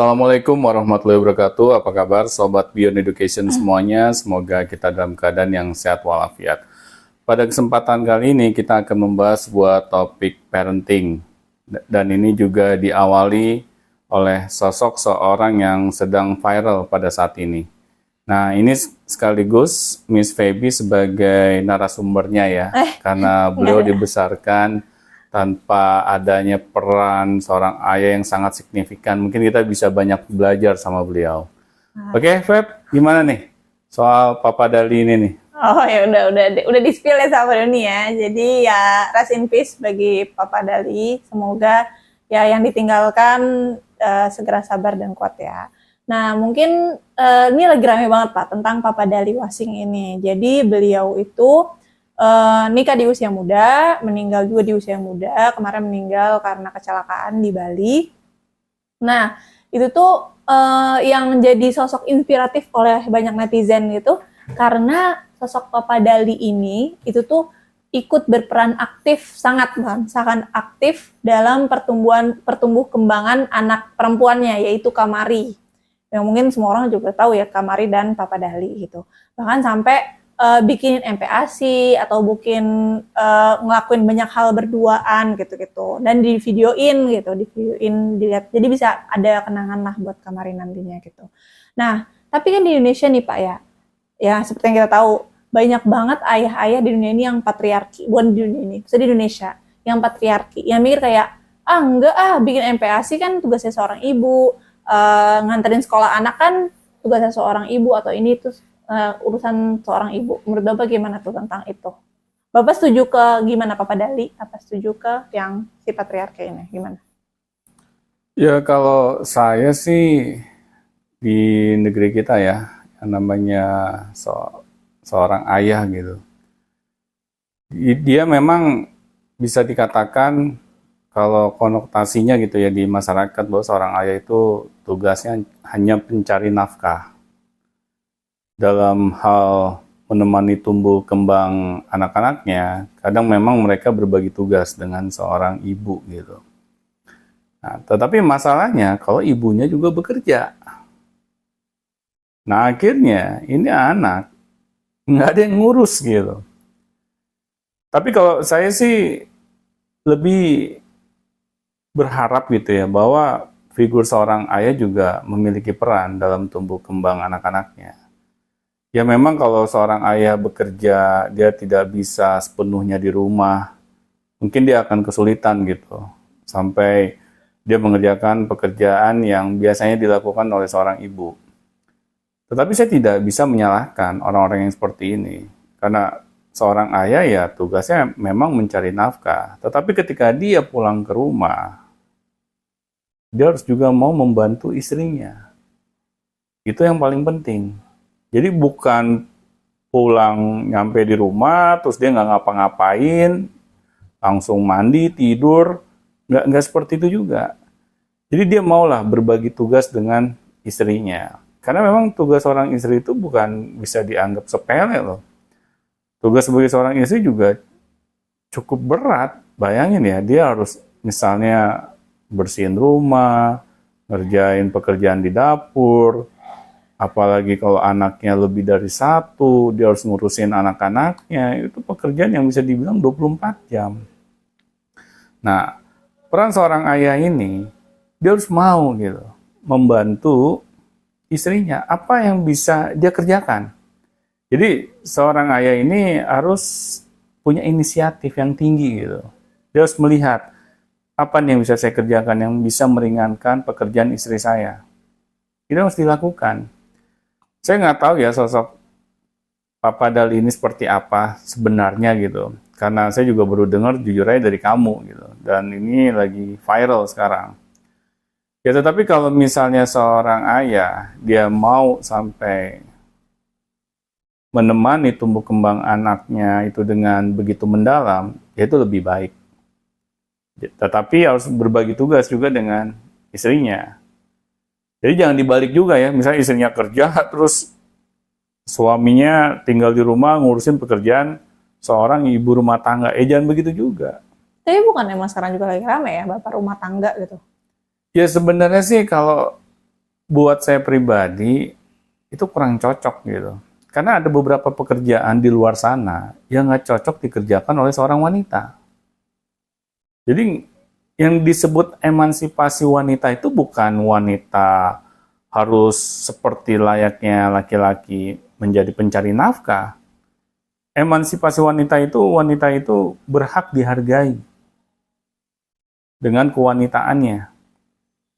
Assalamualaikum warahmatullahi wabarakatuh. Apa kabar Sobat Beyond Education semuanya? Semoga kita dalam keadaan yang sehat walafiat. Pada kesempatan kali ini kita akan membahas sebuah topik parenting. Dan ini juga diawali oleh sosok seorang yang sedang viral pada saat ini. Nah, ini sekaligus Miss Feby sebagai narasumbernya ya. Karena beliau dibesarkan tanpa adanya peran seorang ayah yang sangat signifikan. Mungkin kita bisa banyak belajar sama beliau. Oke, Feb, gimana nih soal Papa Dali ini nih? Oh ya udah di-spill ya sama Doni ya. Jadi ya rest in peace bagi Papa Dali. Semoga ya yang ditinggalkan segera sabar dan kuat ya. Nah mungkin ini lagi rame banget Pak tentang Papa Dali Wasing ini. Jadi beliau itu nikah di usia muda, meninggal juga di usia muda. Kemarin meninggal karena kecelakaan di Bali. Nah, itu tuh yang menjadi sosok inspiratif oleh banyak netizen gitu, karena sosok Papa Dali ini itu tuh ikut berperan aktif, sangat aktif dalam pertumbuh kembangan anak perempuannya, yaitu Kamari. Yang mungkin semua orang juga tahu ya, Kamari dan Papa Dali gitu. Bahkan sampai bikin MPASI atau ngelakuin banyak hal berduaan gitu-gitu dan di-videoin dilihat, jadi bisa ada kenangan lah buat Kamari nantinya gitu. Nah tapi kan di Indonesia nih Pak ya seperti yang kita tahu banyak banget ayah-ayah di dunia ini yang patriarki, bukan di dunia ini, di Indonesia yang patriarki, yang mikir kayak bikin MPASI kan tugasnya seorang ibu, nganterin sekolah anak kan tugasnya seorang ibu, atau ini tuh urusan seorang ibu. Menurut Bapak gimana tuh tentang itu? Bapak setuju ke gimana Papa Dali? Apa setuju ke yang si patriarki ini? Gimana? Ya kalau saya sih di negeri kita ya, yang namanya seorang ayah gitu. Dia memang bisa dikatakan kalau konotasinya gitu ya di masyarakat bahwa seorang ayah itu tugasnya hanya pencari nafkah. Dalam hal menemani tumbuh kembang anak-anaknya, kadang memang mereka berbagi tugas dengan seorang ibu gitu. Nah, tetapi masalahnya kalau ibunya juga bekerja. Nah akhirnya ini anak nggak ada yang ngurus gitu. Tapi kalau saya sih lebih berharap gitu ya bahwa figur seorang ayah juga memiliki peran dalam tumbuh kembang anak-anaknya. Ya memang kalau seorang ayah bekerja, dia tidak bisa sepenuhnya di rumah, mungkin dia akan kesulitan gitu, sampai dia mengerjakan pekerjaan yang biasanya dilakukan oleh seorang ibu. Tetapi saya tidak bisa menyalahkan orang-orang yang seperti ini, karena seorang ayah ya tugasnya memang mencari nafkah, tetapi ketika dia pulang ke rumah, dia harus juga mau membantu istrinya. Itu yang paling penting. Jadi bukan pulang nyampe di rumah, terus dia nggak ngapa-ngapain, langsung mandi, tidur, nggak seperti itu juga. Jadi dia maulah berbagi tugas dengan istrinya. Karena memang tugas seorang istri itu bukan bisa dianggap sepele loh. Tugas sebagai seorang istri juga cukup berat. Bayangin ya, dia harus misalnya bersihin rumah, ngerjain pekerjaan di dapur, apalagi kalau anaknya lebih dari satu, dia harus ngurusin anak-anaknya, itu pekerjaan yang bisa dibilang 24 jam. Nah, peran seorang ayah ini, dia harus mau gitu, membantu istrinya, apa yang bisa dia kerjakan. Jadi, seorang ayah ini harus punya inisiatif yang tinggi gitu. Dia harus melihat, apa nih yang bisa saya kerjakan, yang bisa meringankan pekerjaan istri saya. Itu harus dilakukan. Saya nggak tahu ya sosok Papa Dali ini seperti apa sebenarnya gitu. Karena saya juga baru dengar jujur aja dari kamu gitu. Dan ini lagi viral sekarang. Ya tetapi kalau misalnya seorang ayah, dia mau sampai menemani tumbuh kembang anaknya itu dengan begitu mendalam, ya itu lebih baik. Tetapi harus berbagi tugas juga dengan istrinya. Jadi jangan dibalik juga ya, misalnya istrinya kerja, terus suaminya tinggal di rumah ngurusin pekerjaan seorang ibu rumah tangga. Jangan begitu juga. Tapi bukan emang sekarang juga lagi rame ya, bapak rumah tangga gitu? Ya sebenarnya sih kalau buat saya pribadi itu kurang cocok gitu. Karena ada beberapa pekerjaan di luar sana yang nggak cocok dikerjakan oleh seorang wanita. Jadi yang disebut emansipasi wanita itu bukan wanita harus seperti layaknya laki-laki menjadi pencari nafkah. Emansipasi wanita itu berhak dihargai dengan kewanitaannya.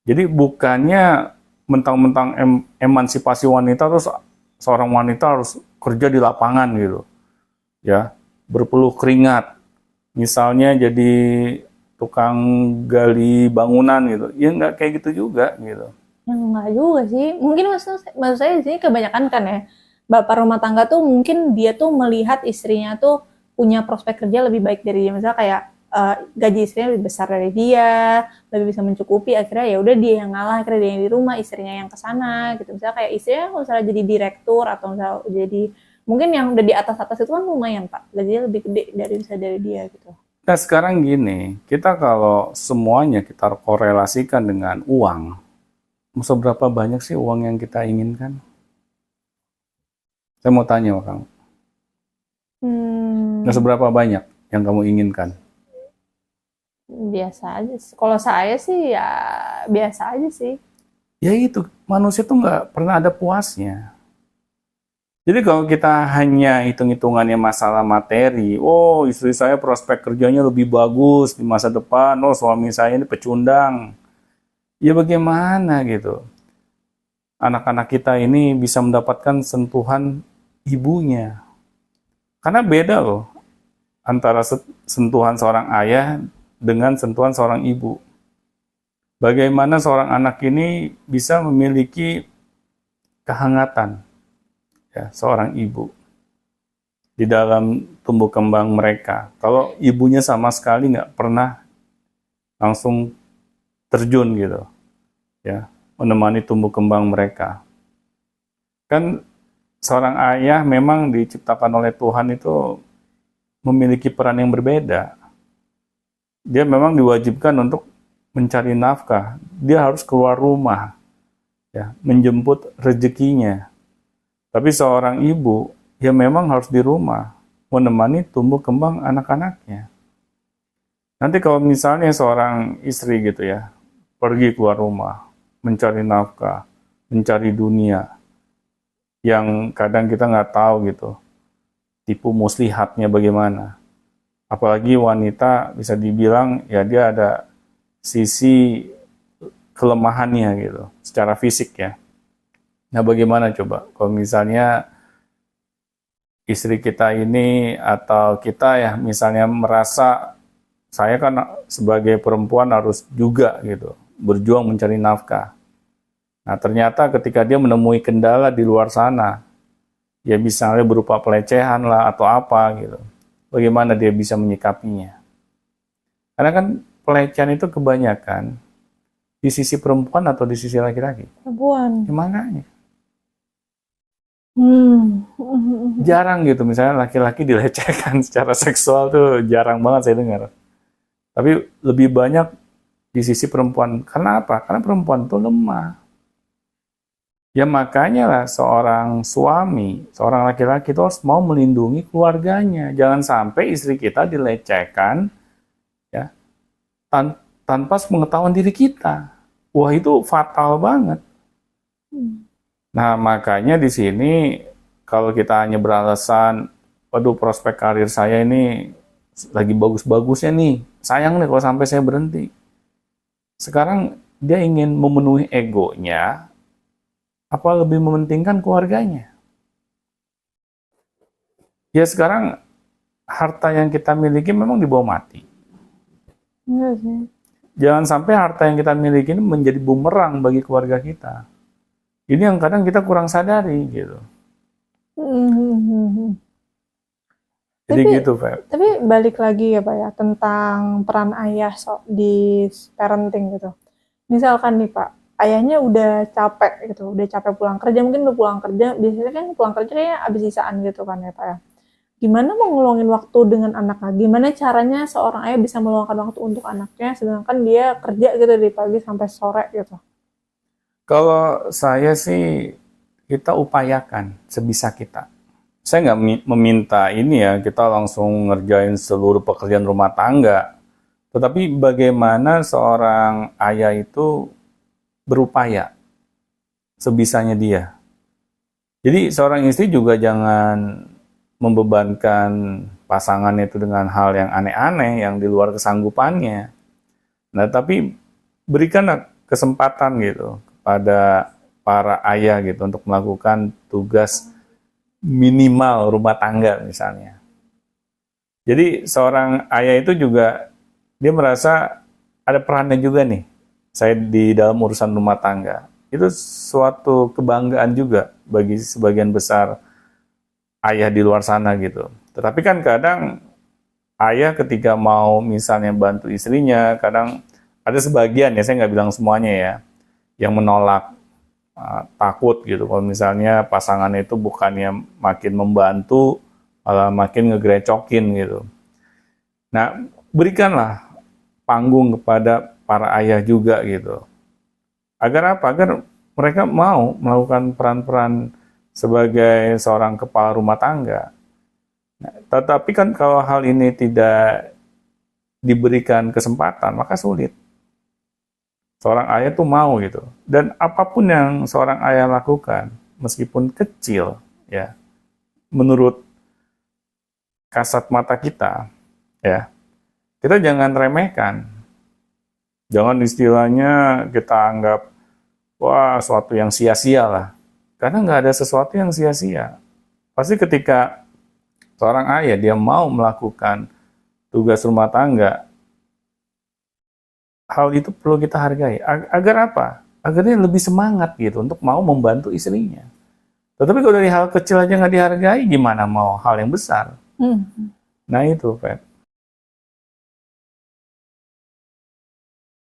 Jadi bukannya mentang-mentang emansipasi wanita terus seorang wanita harus kerja di lapangan gitu. Ya, berpeluh keringat. Misalnya jadi tukang gali bangunan gitu. Ya nggak kayak gitu juga gitu. Ya enggak juga sih. Mungkin maksud saya di sini kebanyakan kan ya, bapak rumah tangga tuh mungkin dia tuh melihat istrinya tuh punya prospek kerja lebih baik dari dia. Misalnya kayak gaji istrinya lebih besar dari dia, lebih bisa mencukupi, akhirnya ya udah dia yang ngalah, akhirnya dia yang di rumah, istrinya yang kesana gitu. Misalnya kayak istrinya kalau misalnya jadi direktur atau misalnya jadi mungkin yang udah di atas-atas itu kan lumayan Pak, gajinya lebih gede dari dia gitu. Nah sekarang gini, kita kalau semuanya kita korelasikan dengan uang, seberapa banyak sih uang yang kita inginkan? Saya mau tanya sama kamu. Nah seberapa banyak yang kamu inginkan? Biasa aja sih. Kalau saya sih ya biasa aja sih. Ya itu, manusia tuh nggak pernah ada puasnya. Jadi kalau kita hanya hitung-hitungannya masalah materi, oh istri saya prospek kerjanya lebih bagus di masa depan, oh suami saya ini pecundang. Ya bagaimana gitu. Anak-anak kita ini bisa mendapatkan sentuhan ibunya. Karena beda loh antara sentuhan seorang ayah dengan sentuhan seorang ibu. Bagaimana seorang anak ini bisa memiliki kehangatan ya, seorang ibu di dalam tumbuh kembang mereka. Kalau ibunya sama sekali nggak pernah langsung terjun gitu, ya, menemani tumbuh kembang mereka. Kan seorang ayah memang diciptakan oleh Tuhan itu memiliki peran yang berbeda. Dia memang diwajibkan untuk mencari nafkah. Dia harus keluar rumah, ya, menjemput rezekinya. Tapi seorang ibu, ya memang harus di rumah, menemani tumbuh kembang anak-anaknya. Nanti kalau misalnya seorang istri gitu ya, pergi keluar rumah, mencari nafkah, mencari dunia, yang kadang kita nggak tahu gitu, tipu muslihatnya bagaimana. Apalagi wanita bisa dibilang ya dia ada sisi kelemahannya gitu, secara fisik ya. Nah bagaimana coba kalau misalnya istri kita ini atau kita ya misalnya merasa saya kan sebagai perempuan harus juga gitu berjuang mencari nafkah. Nah ternyata ketika dia menemui kendala di luar sana, ya misalnya berupa pelecehan lah atau apa gitu, bagaimana dia bisa menyikapinya? Karena kan pelecehan itu kebanyakan di sisi perempuan atau di sisi laki-laki? Perempuan. Ya, makanya. Jarang gitu misalnya laki-laki dilecehkan secara seksual tuh jarang banget saya dengar. Tapi lebih banyak di sisi perempuan. Karena apa? Karena perempuan itu lemah. Ya makanya lah seorang suami, seorang laki-laki itu harus mau melindungi keluarganya. Jangan sampai istri kita dilecehkan ya tanpa pengetahuan diri kita. Wah itu fatal banget. Nah, makanya di sini kalau kita hanya beralasan, waduh prospek karir saya ini lagi bagus-bagusnya nih, sayang nih kalau sampai saya berhenti. Sekarang dia ingin memenuhi egonya, apa lebih mementingkan keluarganya? Ya sekarang harta yang kita miliki memang dibawa mati. Iya sih. Jangan sampai harta yang kita miliki ini menjadi bumerang bagi keluarga kita. Ini yang kadang kita kurang sadari gitu. Jadi gitu, Pak. Tapi balik lagi ya Pak ya, tentang peran ayah di parenting gitu. Misalkan nih Pak, ayahnya udah capek gitu, udah capek pulang kerja, mungkin udah pulang kerja, biasanya kan pulang kerja kayaknya abis sisaan gitu kan ya Pak ya. Gimana mau ngeluangin waktu dengan anaknya? Gimana caranya seorang ayah bisa meluangkan waktu untuk anaknya, sedangkan dia kerja gitu dari pagi sampai sore gitu? Kalau saya sih, kita upayakan sebisa kita. Saya nggak meminta ini ya, kita langsung ngerjain seluruh pekerjaan rumah tangga. Tetapi bagaimana seorang ayah itu berupaya sebisanya dia. Jadi seorang istri juga jangan membebankan pasangannya itu dengan hal yang aneh-aneh, yang di luar kesanggupannya. Nah, tapi berikanlah kesempatan gitu kepada para ayah gitu untuk melakukan tugas minimal rumah tangga misalnya. Jadi seorang ayah itu juga dia merasa ada perannya juga nih. Saya di dalam urusan rumah tangga. Itu suatu kebanggaan juga bagi sebagian besar ayah di luar sana gitu. Tetapi kan kadang ayah ketika mau misalnya bantu istrinya, kadang ada sebagian ya, saya nggak bilang semuanya ya, yang menolak, takut gitu. Kalau misalnya pasangannya itu bukannya makin membantu, malah makin ngegrecokin gitu. Nah, berikanlah panggung kepada para ayah juga gitu. Agar apa? Agar mereka mau melakukan peran-peran sebagai seorang kepala rumah tangga. Nah, tetapi kan kalau hal ini tidak diberikan kesempatan, maka sulit. Seorang ayah tuh mau gitu. Dan apapun yang seorang ayah lakukan, meskipun kecil, ya, menurut kasat mata kita, ya, kita jangan remehkan. Jangan istilahnya kita anggap, wah, sesuatu yang sia-sia lah. Karena nggak ada sesuatu yang sia-sia. Pasti ketika seorang ayah, dia mau melakukan tugas rumah tangga, hal itu perlu kita hargai. Agar apa? Agar dia lebih semangat gitu untuk mau membantu istrinya. Tetapi kalau dari hal kecil aja nggak dihargai, gimana mau hal yang besar? Nah itu, Pat.